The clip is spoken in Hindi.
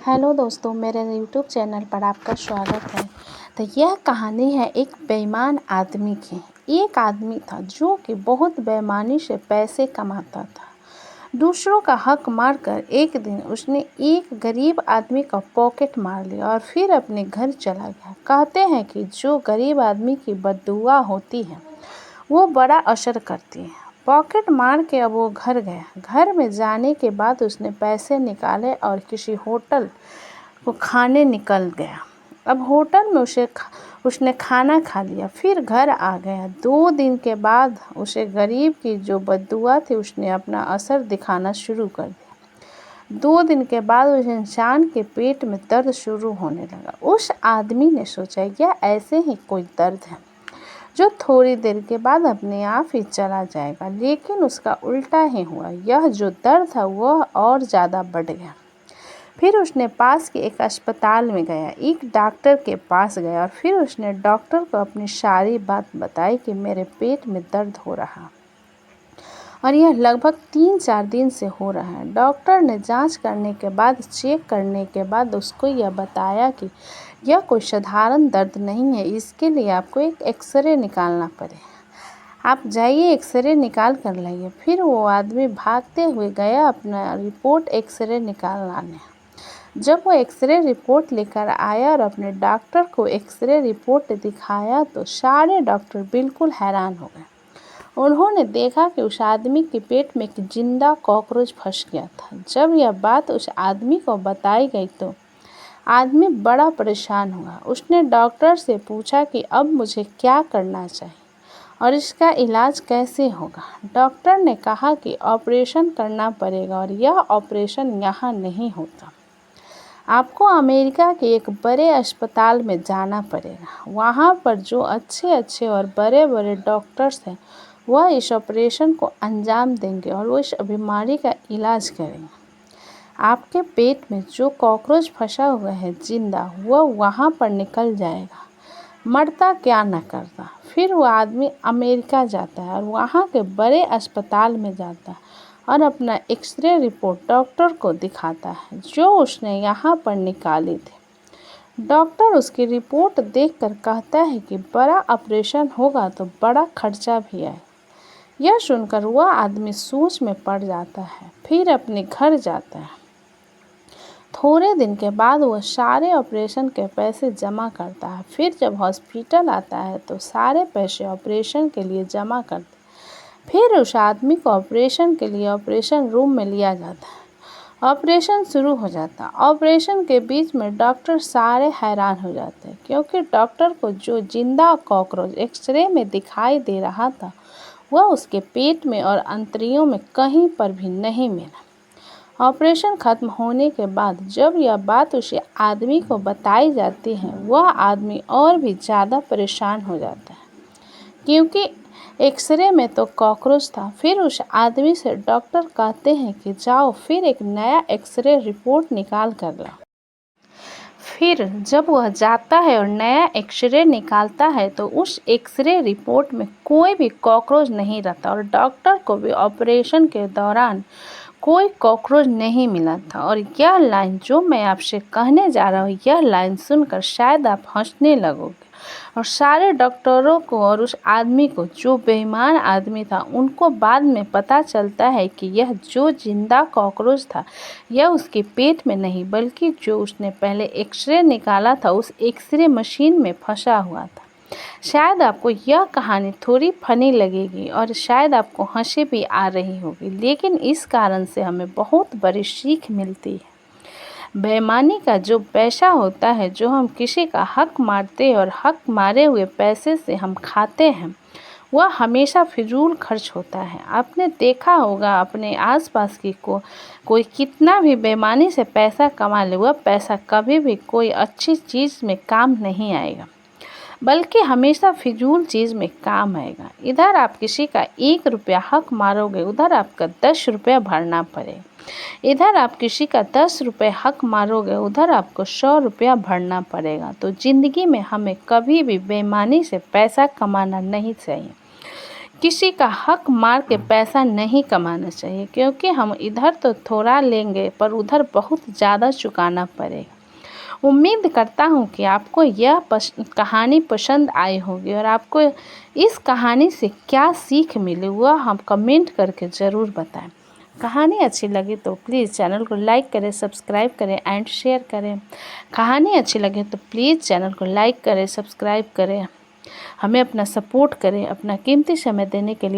हेलो दोस्तों, मेरे यूट्यूब चैनल पर आपका स्वागत है। तो यह कहानी है एक बेईमान आदमी की। एक आदमी था जो कि बहुत बेईमानी से पैसे कमाता था। दूसरों का हक मारकर एक दिन उसने एक गरीब आदमी का पॉकेट मार लिया और फिर अपने घर चला गया। कहते हैं कि जो गरीब आदमी की बद्दुआ होती है वो बड़ा असर करती है। पॉकेट मार के अब वो घर गया। घर में जाने के बाद उसने पैसे निकाले और किसी होटल को खाने निकल गया। अब होटल में उसने खाना खा लिया, फिर घर आ गया। 2 दिन के बाद उसे गरीब की जो बद्दुआ थी उसने अपना असर दिखाना शुरू कर दिया। 2 दिन के बाद उस इंसान के पेट में दर्द शुरू होने लगा। उस आदमी ने सोचा यह ऐसे ही कोई दर्द है जो थोड़ी देर के बाद अपने आप ही चला जाएगा, लेकिन उसका उल्टा ही हुआ। यह जो दर्द था वह और ज़्यादा बढ़ गया। फिर उसने पास के एक अस्पताल में गया, एक डॉक्टर के पास गया और फिर उसने डॉक्टर को अपनी सारी बात बताई कि मेरे पेट में दर्द हो रहा और यह लगभग 3-4 दिन से हो रहा है। डॉक्टर ने जांच करने के बाद, चेक करने के बाद उसको यह बताया कि यह कोई साधारण दर्द नहीं है, इसके लिए आपको एक एक्सरे निकालना पड़ेगा। आप जाइए एक्सरे निकाल कर लाइए। फिर वो आदमी भागते हुए गया अपना रिपोर्ट एक्सरे निकाल लाने। जब वो एक्सरे रिपोर्ट लेकर आया और अपने डॉक्टर को एक्सरे रिपोर्ट दिखाया तो सारे डॉक्टर बिल्कुल हैरान हो गए। उन्होंने देखा कि उस आदमी के पेट में एक जिंदा कॉकरोच फंस गया था। जब यह बात उस आदमी को बताई गई तो आदमी बड़ा परेशान हुआ। उसने डॉक्टर से पूछा कि अब मुझे क्या करना चाहिए और इसका इलाज कैसे होगा। डॉक्टर ने कहा कि ऑपरेशन करना पड़ेगा और यह ऑपरेशन यहाँ नहीं होता। आपको अमेरिका के एक बड़े अस्पताल में जाना पड़ेगा। वहाँ पर जो अच्छे और बड़े डॉक्टर्स हैं वह इस ऑपरेशन को अंजाम देंगे और वो इस बीमारी का इलाज करेंगे। आपके पेट में जो कॉकरोच फंसा हुआ है जिंदा, वह वहाँ पर निकल जाएगा, मरता क्या न करता। फिर वो आदमी अमेरिका जाता है और वहाँ के बड़े अस्पताल में जाता है और अपना एक्सरे रिपोर्ट डॉक्टर को दिखाता है जो उसने यहाँ पर निकाली थी। डॉक्टर उसकी रिपोर्ट देखकर कहता है कि बड़ा ऑपरेशन होगा तो बड़ा खर्चा भी आए। यह सुनकर वह आदमी सोच में पड़ जाता है, फिर अपने घर जाता है। थोड़े दिन के बाद वह सारे ऑपरेशन के पैसे जमा करता है। फिर जब हॉस्पिटल आता है तो सारे पैसे ऑपरेशन के लिए जमा करता है। फिर उस आदमी को ऑपरेशन के लिए ऑपरेशन रूम में लिया जाता है। ऑपरेशन शुरू हो जाता है। ऑपरेशन के बीच में डॉक्टर सारे हैरान हो जाते हैं क्योंकि डॉक्टर को जो जिंदा कॉकरोच एक्सरे में दिखाई दे रहा था वह उसके पेट में और अंतड़ियों में कहीं पर भी नहीं मिला। ऑपरेशन खत्म होने के बाद जब यह बात उस आदमी को बताई जाती है वह आदमी और भी ज़्यादा परेशान हो जाता है क्योंकि एक्सरे में तो कॉकरोच था। फिर उस आदमी से डॉक्टर कहते हैं कि जाओ फिर एक नया एक्सरे रिपोर्ट निकाल कर लाओ। फिर जब वह जाता है और नया एक्सरे निकालता है तो उस एक्सरे रिपोर्ट में कोई भी कॉकरोच नहीं रहता और डॉक्टर को भी ऑपरेशन के दौरान कोई कॉकरोच नहीं मिला था। और यह लाइन जो मैं आपसे कहने जा रहा हूँ, यह लाइन सुनकर शायद आप हंसने लगोगे और सारे डॉक्टरों को और उस आदमी को, जो बेईमान आदमी था, उनको बाद में पता चलता है कि यह जो जिंदा कॉकरोच था यह उसके पेट में नहीं बल्कि जो उसने पहले एक्सरे निकाला था उस एक्सरे मशीन में फंसा हुआ था। शायद आपको यह कहानी थोड़ी फनी लगेगी और शायद आपको हंसी भी आ रही होगी, लेकिन इस कारण से हमें बहुत बड़ी सीख मिलती है। बेईमानी का जो पैसा होता है, जो हम किसी का हक मारते हैं और हक मारे हुए पैसे से हम खाते हैं, वह हमेशा फिजूल खर्च होता है। आपने देखा होगा अपने आसपास की कोई कितना भी बेईमानी से पैसा कमा ले, वह पैसा कभी भी कोई अच्छी चीज़ में काम नहीं आएगा बल्कि हमेशा फिजूल चीज़ में काम आएगा। इधर आप किसी का 1 रुपया हक मारोगे, उधर आपका 10 रुपया भरना पड़ेगा। इधर आप किसी का 10 रुपये हक मारोगे, उधर आपको 100 रुपया भरना पड़ेगा। तो ज़िंदगी में हमें कभी भी बेईमानी से पैसा कमाना नहीं चाहिए किसी का हक मार के पैसा नहीं कमाना चाहिए, क्योंकि हम इधर तो थोड़ा लेंगे पर उधर बहुत ज़्यादा चुकाना पड़ेगा। उम्मीद करता हूँ कि आपको यह कहानी पसंद आई होगी और आपको इस कहानी से क्या सीख मिली वह हम कमेंट करके ज़रूर बताएं। कहानी अच्छी लगी तो प्लीज़ चैनल को लाइक करें, सब्सक्राइब करें एंड शेयर करें। कहानी अच्छी लगे तो प्लीज़ चैनल को लाइक करें, सब्सक्राइब करें, हमें अपना सपोर्ट करें। अपना कीमती समय देने के लिए